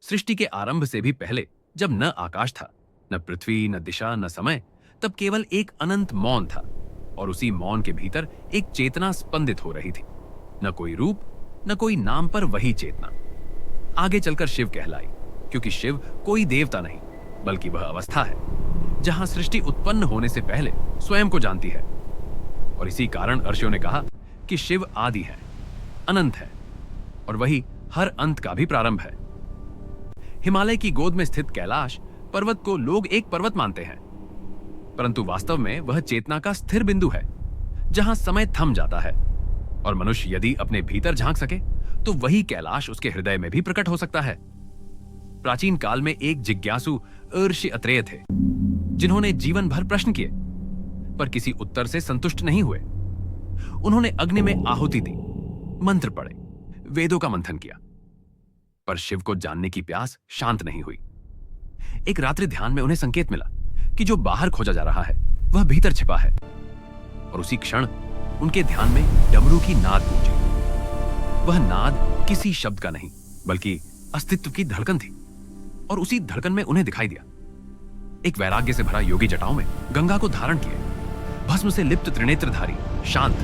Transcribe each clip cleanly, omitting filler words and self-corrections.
सृष्टि के आरंभ से भी पहले, जब न आकाश था, न पृथ्वी, न दिशा, न समय, तब केवल एक अनंत मौन था, और उसी मौन के भीतर एक चेतना स्पंदित हो रही थी। न कोई रूप, न कोई नाम, पर वही चेतना आगे चलकर शिव कहलाई, क्योंकि शिव कोई देवता नहीं, बल्कि वह अवस्था है जहां सृष्टि उत्पन्न होने से पहले स्वयं को जानती है। और इसी कारण ऋषियों ने कहा कि शिव आदि है, अनंत है, और वही हर अंत का भी प्रारंभ है। हिमालय की गोद में स्थित कैलाश पर्वत को लोग एक पर्वत मानते हैं, परंतु वास्तव में वह चेतना का स्थिर बिंदु है, जहां समय थम जाता है। और मनुष्य यदि अपने भीतर झांक सके तो वही कैलाश उसके हृदय में भी प्रकट हो सकता है। प्राचीन काल में एक जिज्ञासु ऋषि अत्रेय थे, जिन्होंने जीवन भर प्रश्न किए, पर किसी उत्तर से संतुष्ट नहीं हुए। उन्होंने अग्नि में आहुति दी, मंत्र पढ़े, वेदों का मंथन किया, पर शिव को जानने की प्यास शांत नहीं हुई। एक रात्रि ध्यान में उन्हें संकेत मिला कि जो बाहर खोजा जा रहा है वह भीतर छिपा है, और उसी क्षण उनके ध्यान में डमरू की नाद गूंजी। वह नाद किसी शब्द का नहीं, बल्कि अस्तित्व की धड़कन थी, और उसी धड़कन में उन्हें दिखाई दिया एक वैराग्य से भरा योगी जटाओं में गंगा को धारण किए, भस्म से लिप्त त्रिनेत्रधारी, शांत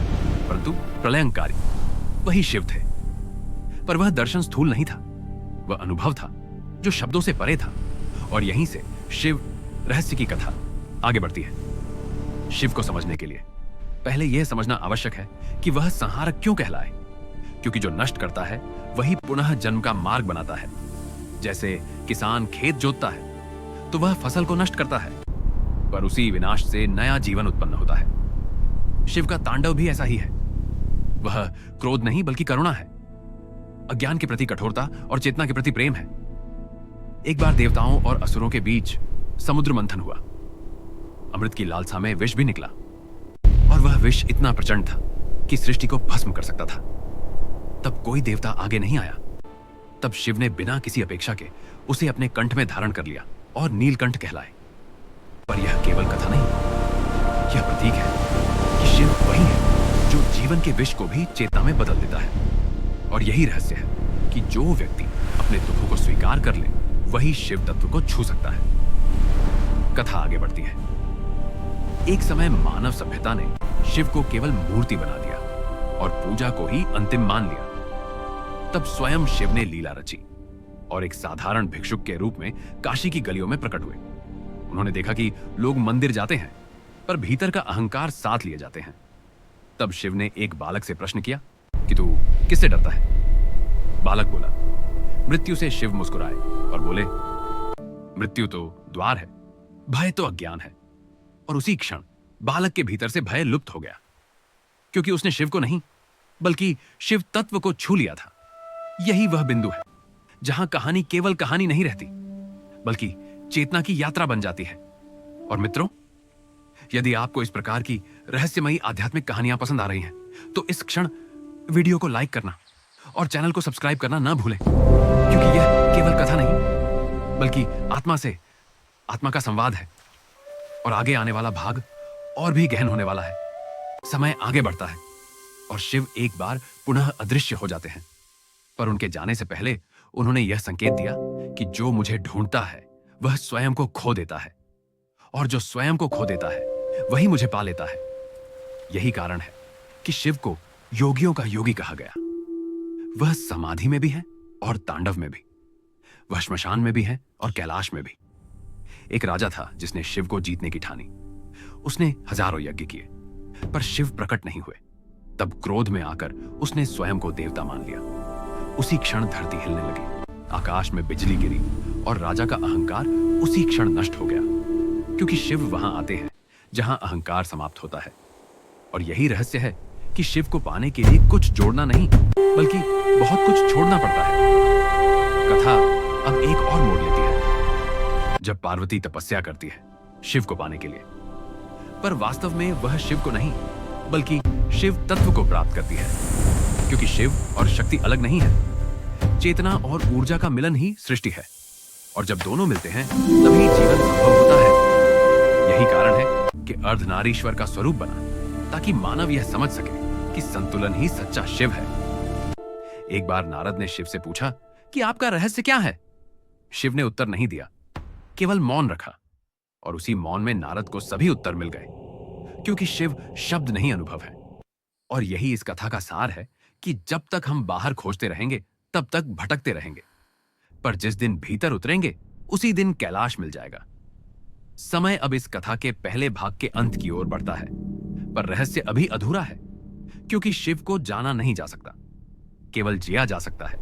परंतु प्रलयंकारी वही शिव थे। पर वह दर्शन स्थूल नहीं था, वह अनुभव था जो शब्दों से परे था। और यहीं से शिव रहस्य की कथा आगे बढ़ती है। शिव को समझने के लिए पहले यह समझना आवश्यक है कि वह संहारक क्यों कहलाए, क्योंकि जो नष्ट करता है वही पुनः जन्म का मार्ग बनाता है। जैसे किसान खेत जोतता है तो वह फसल को नष्ट करता है, पर उसी विनाश से नया जीवन उत्पन्न होता है। शिव का तांडव भी ऐसा ही है। वह क्रोध नहीं बल्कि करुणा है, अज्ञान के प्रति कठोरता और चेतना के प्रति प्रेम है। एक बार देवताओं और असुरों के बीच समुद्र मंथन हुआ। अमृत की लालसा में विष भी निकला, और वह विष इतना प्रचंड था कि सृष्टि को भस्म कर सकता था। तब कोई देवता आगे नहीं आया। तब शिव ने बिना किसी अपेक्षा के उसे अपने कंठ में धारण कर लिया और नीलकंठ कहलाए। पर यह केवल कथा नहीं, यह प्रतीक है कि शिव वही है जो जीवन के विष को भी चेतना में बदल देता है। और यही रहस्य है कि जो व्यक्ति अपने दुखों को स्वीकार कर ले वही शिव तत्व को छू सकता है। कथा आगे बढ़ती है। एक समय मानव सभ्यता ने शिव को केवल मूर्ति बना दिया और पूजा को ही अंतिम मान लिया। तब स्वयं शिव ने लीला रची और एक साधारण भिक्षुक के रूप में काशी की गलियों में प्रकट हुए। उन्होंने देखा कि लोग मंदिर जाते हैं पर भीतर का अहंकार साथ लिए जाते हैं। तब शिव ने एक बालक से प्रश्न किया कि तू किससे डरता है? बालक बोला, मृत्यु से। शिव मुस्कुराए और बोले, मृत्यु तो द्वार है, भय तो अज्ञान है। और उसी क्षण बालक के भीतर से भय लुप्त हो गया, क्योंकि उसने शिव को नहीं बल्कि शिव तत्व को छू लिया था। यही वह बिंदु है जहां कहानी केवल कहानी नहीं रहती, बल्कि चेतना की यात्रा बन जाती है। और मित्रों, यदि आपको इस प्रकार की रहस्यमयी आध्यात्मिक कहानियां पसंद आ रही हैं, तो इस क्षण वीडियो को लाइक करना और चैनल को सब्सक्राइब करना ना भूलें, क्योंकि यह केवल कथा नहीं बल्कि आत्मा का संवाद है। और आगे आने वाला भाग और भी गहन होने वाला है। समय आगे बढ़ता है और शिव एक बार पुनः अदृश्य हो जाते हैं, पर उनके जाने से पहले उन्होंने यह संकेत दिया कि जो मुझे ढूंढता है वह स्वयं को खो देता है, और जो स्वयं को खो देता है वही मुझे पा लेता है। यही कारण है कि शिव को योगियों का योगी कहा गया। वह समाधि में भी है और तांडव में भी, वह श्मशान में भी है और कैलाश में भी। एक राजा था जिसने शिव को जीतने की ठानी। उसने हजारों यज्ञ किए, पर शिव प्रकट नहीं हुए। तब क्रोध में आकर उसने स्वयं को देवता मान लिया। उसी क्षण धरती हिलने लगी, आकाश में बिजली गिरी और राजा का अहंकार उसी क्षण नष्ट हो गया, क्योंकि शिव वहां आते हैं जहां अहंकार समाप्त होता है। और यही रहस्य है कि शिव को पाने के लिए कुछ जोड़ना नहीं बल्कि बहुत कुछ छोड़ना पड़ता है। कथा अब एक और मोड़ लेती है जब पार्वती तपस्या करती है शिव को पाने के लिए, पर वास्तव में वह शिव को नहीं बल्कि शिव तत्व को प्राप्त करती है, क्योंकि शिव और शक्ति अलग नहीं है। चेतना और ऊर्जा का मिलन ही सृष्टि है, और जब दोनों मिलते हैं तभी जीवन संभव होता है। यही कारण है कि अर्धनारीश्वर का स्वरूप बना, ताकि मानव यह समझ सके कि संतुलन ही सच्चा शिव है। एक बार नारद ने शिव से पूछा कि आपका रहस्य क्या है? शिव ने उत्तर नहीं दिया, केवल मौन रखा। और उसी मौन में नारद को सभी उत्तर मिल गए, क्योंकि शिव शब्द नहीं अनुभव है। और यही इस कथा का सार है कि जब तक हम बाहर खोजते रहेंगे तब तक भटकते रहेंगे, पर जिस दिन भीतर उतरेंगे उसी दिन कैलाश मिल जाएगा। समय अब इस कथा के पहले भाग के अंत की ओर बढ़ता है, पर रहस्य अभी अधूरा है, क्योंकि शिव को जाना नहीं जा सकता, केवल जिया जा सकता है।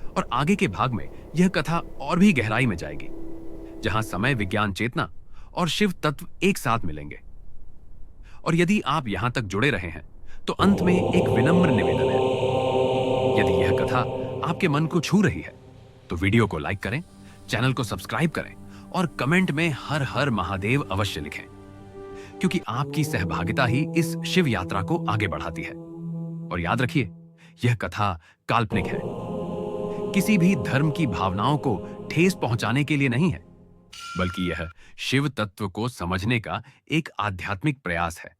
और आगे के भाग में यह कथा और भी गहराई में जाएगी, जहां समय, विज्ञान, चेतना और शिव तत्व एक साथ मिलेंगे। और यदि आप यहां तक जुड़े रहे हैं तो अंत में एक विनम्र निवेदन है। यदि यह कथा आपके मन को छू रही है तो वीडियो को लाइक करें, चैनल को सब्सक्राइब करें और कमेंट में हर हर महादेव अवश्य लिखें, क्योंकि आपकी सहभागिता ही इस शिव यात्रा को आगे बढ़ाती है। और याद रखिए, यह कथा काल्पनिक है, किसी भी धर्म की भावनाओं को ठेस पहुंचाने के लिए नहीं है, बल्कि यह शिव तत्व को समझने का एक आध्यात्मिक प्रयास है।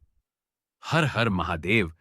हर हर महादेव।